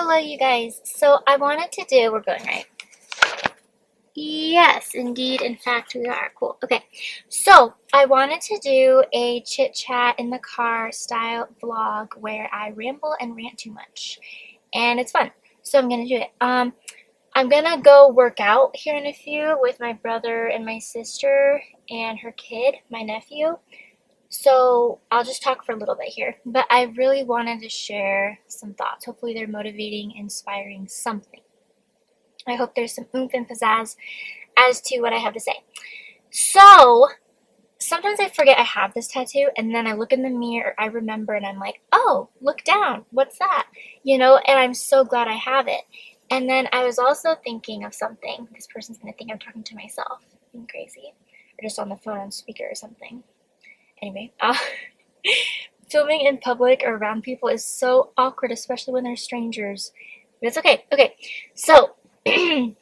Hello, you guys. So I wanted to do, we're going right. Yes, indeed. In fact, we are. Cool. Okay. So I wanted to do a chit chat in the car style vlog where I ramble and rant too much. And it's fun. So I'm going to do it. I'm going to go work out here in a few with my brother and my sister and her kid, my nephew. So I'll just talk for a little bit here, but I really wanted to share some thoughts. Hopefully they're motivating, inspiring, something. I hope there's some oomph and pizzazz as to what I have to say. So sometimes I forget I have this tattoo, and then I look in the mirror, I remember, and I'm like, oh, look down, what's that? And I'm so glad I have it. And then I was also thinking of something. This person's gonna think I'm talking to myself, being crazy, or just on the phone on speaker or something. Anyway, filming in public or around people is so awkward, especially when they're strangers. But it's okay. Okay, so I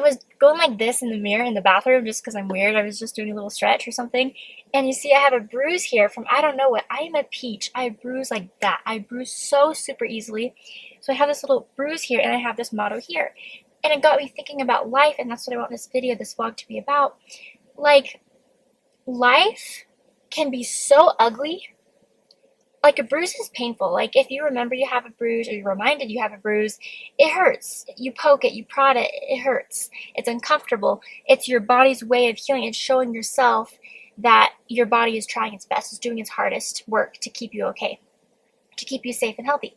was going like this in the mirror in the bathroom just because I'm weird. I was just doing a little stretch or something. And you see I have a bruise here from I don't know what. I am a peach. I bruise like that. I bruise so super easily. So I have this little bruise here and I have this motto here. And it got me thinking about life, and that's what I want this video, this vlog to be about. Like, life can be so ugly. Like, a bruise is painful. Like, if you remember you have a bruise, or you're reminded you have a bruise, it hurts. You poke it, you prod it, it hurts. It's uncomfortable. It's your body's way of healing. It's showing yourself that your body is trying its best, it's doing its hardest work to keep you okay, to keep you safe and healthy.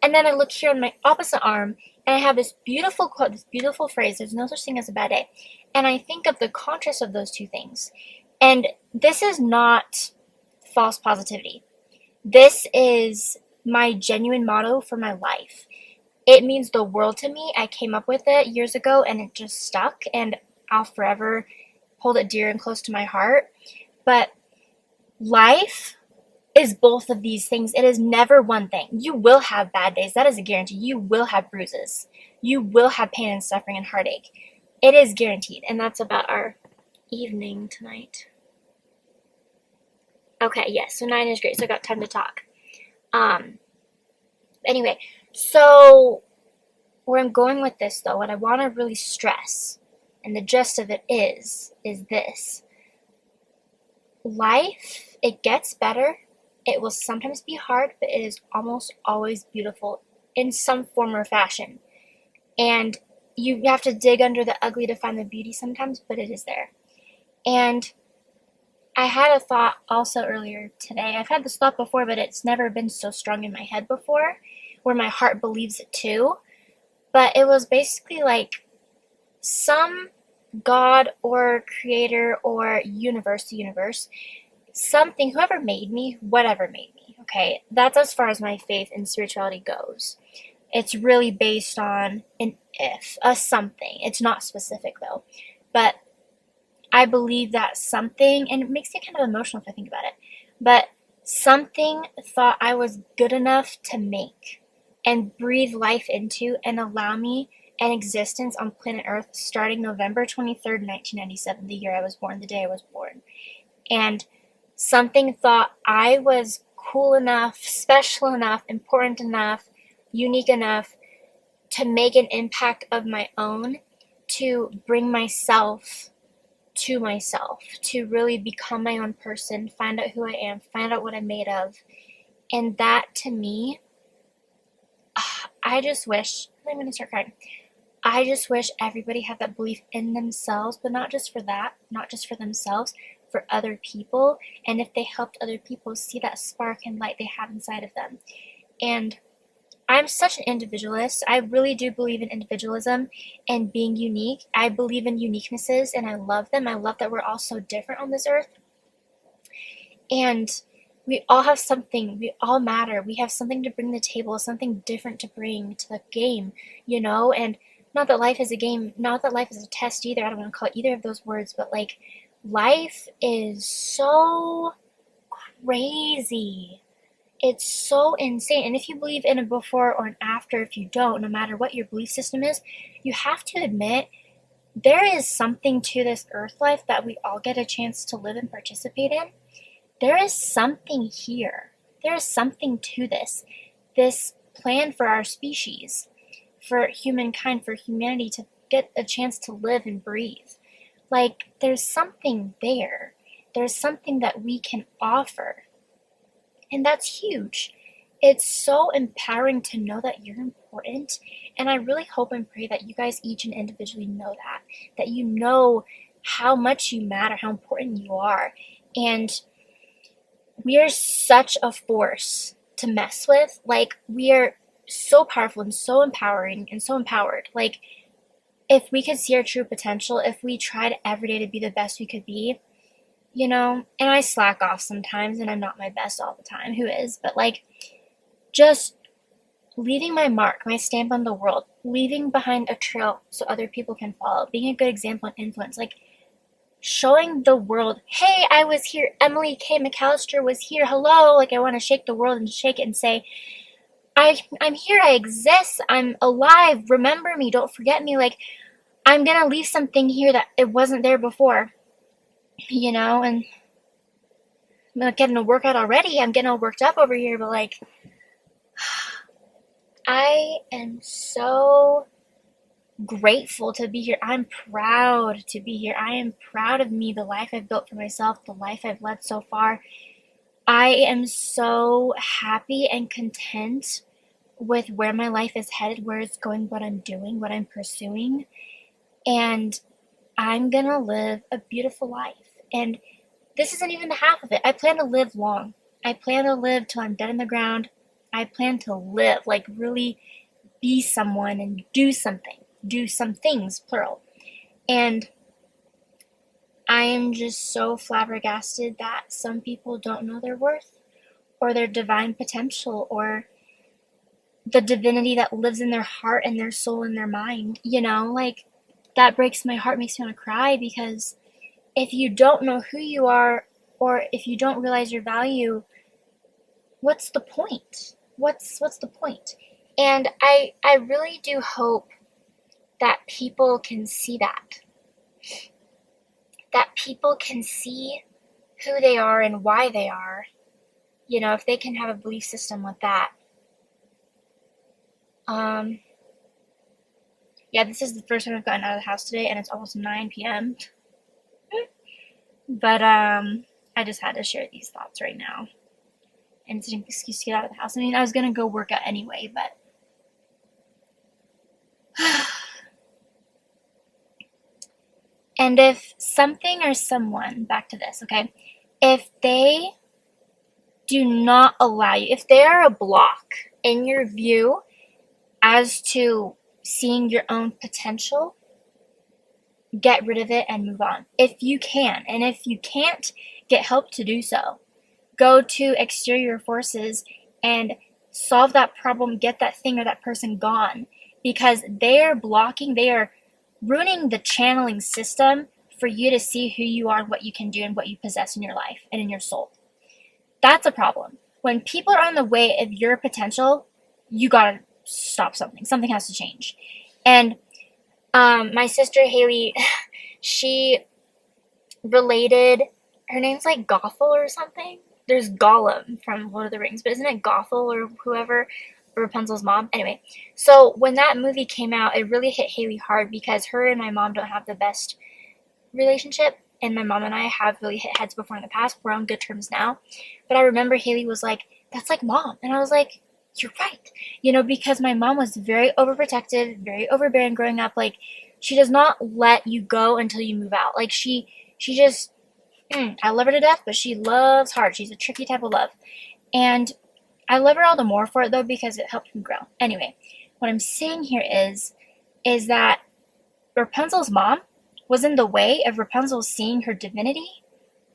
And then I look here on my opposite arm, and I have this beautiful quote, this beautiful phrase, there's no such thing as a bad day. And I think of the contrast of those two things. And this is not false positivity. This is my genuine motto for my life. It means the world to me. I came up with it years ago and it just stuck, and I'll forever hold it dear and close to my heart. But life is both of these things. It is never one thing. You will have bad days. That is a guarantee. You will have bruises. You will have pain and suffering and heartache. It is guaranteed. And that's about our evening tonight. Okay, yes, so 9 is great, so I got time to talk. Anyway, so where I'm going with this, though, what I want to really stress, and the gist of it is this. Life, it gets better. It will sometimes be hard, but it is almost always beautiful in some form or fashion. And you have to dig under the ugly to find the beauty sometimes, but it is there. And I had a thought also earlier today. I've had this thought before, but it's never been so strong in my head before, where my heart believes it too. But it was basically like some God or creator or universe, something, whoever made me, whatever made me, okay? That's as far as my faith and spirituality goes. It's really based on an if, a something. It's not specific though. But I believe that something, and it makes me kind of emotional if I think about it, but something thought I was good enough to make and breathe life into and allow me an existence on planet Earth starting November 23rd, 1997, the year I was born, the day I was born. And something thought I was cool enough, special enough, important enough, unique enough to make an impact of my own, to bring myself to myself, to really become my own person, find out who I am, find out what I'm made of. And that, to me, I just wish, I'm going to start crying. I just wish everybody had that belief in themselves, but not just for that, not just for themselves, for other people. And if they helped other people see that spark and light they have inside of them. And I'm such an individualist. I really do believe in individualism and being unique. I believe in uniquenesses and I love them. I love that we're all so different on this earth. And we all have something. We all matter. We have something to bring to the table, something different to bring to the game, And not that life is a game, not that life is a test either. I don't want to call it either of those words, but like, life is so crazy. It's so insane. And if you believe in a before or an after, if you don't, no matter what your belief system is, you have to admit there is something to this earth life that we all get a chance to live and participate in. There is something here. There is something to this plan for our species, for humankind, for humanity to get a chance to live and breathe. Like, there's something there. There's something that we can offer. And that's huge. It's so empowering to know that you're important. And I really hope and pray that you guys each and individually know that you know how much you matter, how important you are. And we are such a force to mess with. Like, we are so powerful and so empowering and so empowered. Like, if we could see our true potential, if we tried every day to be the best we could be, you know, and I slack off sometimes and I'm not my best all the time, who is, but like, just leaving my mark, my stamp on the world, leaving behind a trail so other people can follow, being a good example and influence, like showing the world, hey, I was here, Emily K. McAllister was here, hello, like I want to shake the world and shake it and say, I'm here, I exist, I'm alive, remember me, don't forget me, like, I'm gonna leave something here that it wasn't there before, you know, and I'm not getting a workout already, I'm getting all worked up over here, but like, I am so grateful to be here. I'm proud to be here. I am proud of me, the life I've built for myself, the life I've led so far. I am so happy and content with where my life is headed, where it's going, what I'm doing, what I'm pursuing. And I'm gonna live a beautiful life. And this isn't even the half of it. I plan to live long. I plan to live till I'm dead in the ground. I plan to live, like really be someone and do something. Do some things, plural. And I am just so flabbergasted that some people don't know their worth or their divine potential or the divinity that lives in their heart and their soul and their mind. You know, like, that breaks my heart, makes me want to cry, because if you don't know who you are or if you don't realize your value, what's the point? What's the point? And I really do hope that people can see that people can see who they are and why they are, you know, if they can have a belief system with that. Yeah, this is the first time I've gotten out of the house today, and it's almost 9 p.m. But I just had to share these thoughts right now, and it's an excuse to get out of the house. I mean, I was gonna go work out anyway, but and if something or someone, back to this, okay, if they do not allow you, if they're a block in your view as to seeing your own potential, get rid of it and move on. If you can, and if you can't, get help to do so. Go to exterior forces and solve that problem, get that thing or that person gone, because they are blocking, they are ruining the channeling system for you to see who you are and what you can do and what you possess in your life and in your soul. That's a problem. When people are on the way of your potential, you gotta stop something. Something has to change. And my sister Haley, she related, her name's like Gothel or something. There's Gollum from Lord of the Rings, but isn't it Gothel or whoever, Rapunzel's mom? Anyway, so when that movie came out, it really hit Haley hard because her and my mom don't have the best relationship, and my mom and I have really hit heads before in the past. We're on good terms now, but I remember Haley was like, that's like mom, and I was like, you're right, you know, because my mom was very overprotective, very overbearing growing up. Like, she does not let you go until you move out. Like, she just, I love her to death, but she loves hard. She's a tricky type of love, and I love her all the more for it though, because it helped me grow. Anyway, what I'm saying here is that Rapunzel's mom was in the way of Rapunzel seeing her divinity,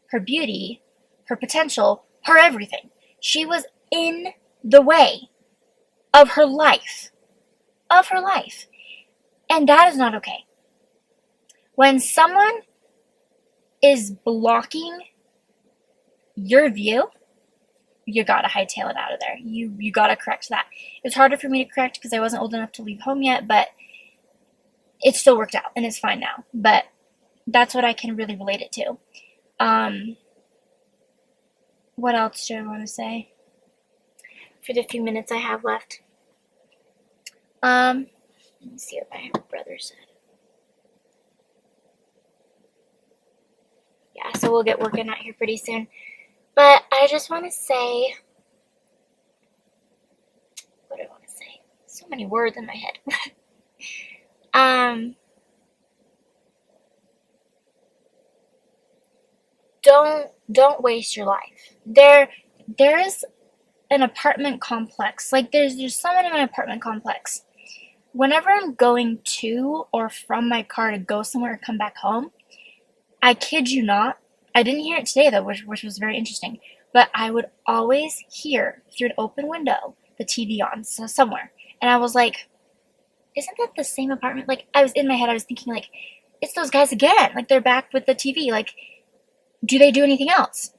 her beauty, her potential, her everything. She was in the way of her life. And that is not okay. When someone is blocking your view, you gotta hightail it out of there. You gotta correct that. It's harder for me to correct because I wasn't old enough to leave home yet, but it still worked out and it's fine now. But that's what I can really relate it to. What else do I want to say for the few minutes I have left? Let me see what my brother said. Yeah, so we'll get working out here pretty soon. But I just want to say, what do I want to say? So many words in my head. um, don't waste your life. There is an apartment complex. Like there's someone in my apartment complex. Whenever I'm going to or from my car to go somewhere or come back home, I kid you not, I didn't hear it today though, which was very interesting. But I would always hear through an open window the TV on somewhere, and I was like, "Isn't that the same apartment?" Like I was in my head, I was thinking like, "It's those guys again! Like they're back with the TV. Like, do they do anything else?"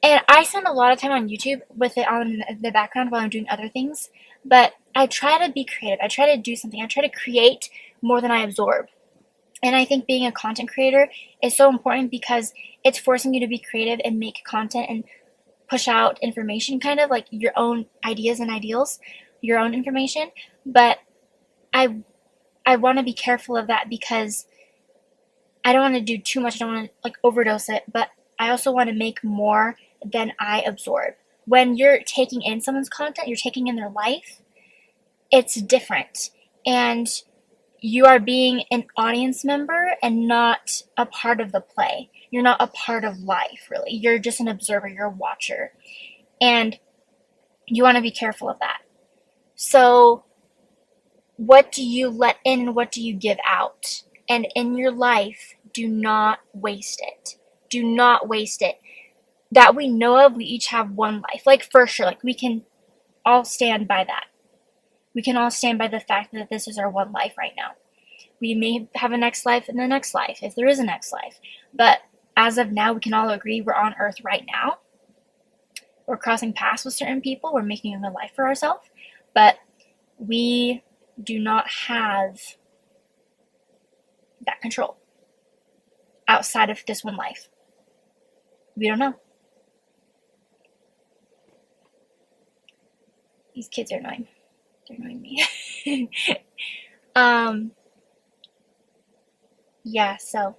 And I spend a lot of time on YouTube with it on the background while I'm doing other things. But I try to be creative. I try to do something. I try to create more than I absorb. And I think being a content creator is so important because it's forcing you to be creative and make content and push out information, kind of like your own ideas and ideals, your own information. But I I want to be careful of that because I don't want to do too much. I don't want to like overdose it, but I also want to make more than I absorb. When you're taking in someone's content, you're taking in their life, it's different. And you are being an audience member and not a part of the play. You're not a part of life, really. You're just an observer, you're a watcher. And you want to be careful of that. So, what do you let in and what do you give out? And in your life, do not waste it. Do not waste it. That we know of, we each have one life. Like, for sure, like, we can all stand by that. We can all stand by the fact that this is our one life right now. We may have a next life in the next life, if there is a next life. But as of now, we can all agree we're on Earth right now. We're crossing paths with certain people. We're making a new life for ourselves. But we do not have that control outside of this one life. We don't know. These kids are annoying. They're annoying me. Yeah, so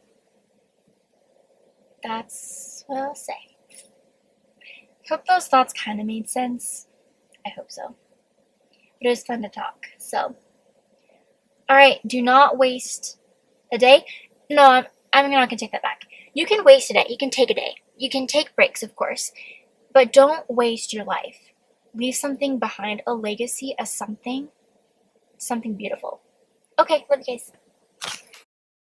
that's what I'll say. Hope those thoughts kind of made sense. I hope so. But it was fun to talk. So, alright, do not waste a day. No, I'm not going to take that back. You can waste a day. You can take a day. You can take breaks, of course. But don't waste your life. Leave something behind, a legacy, as something beautiful. Okay, love you guys.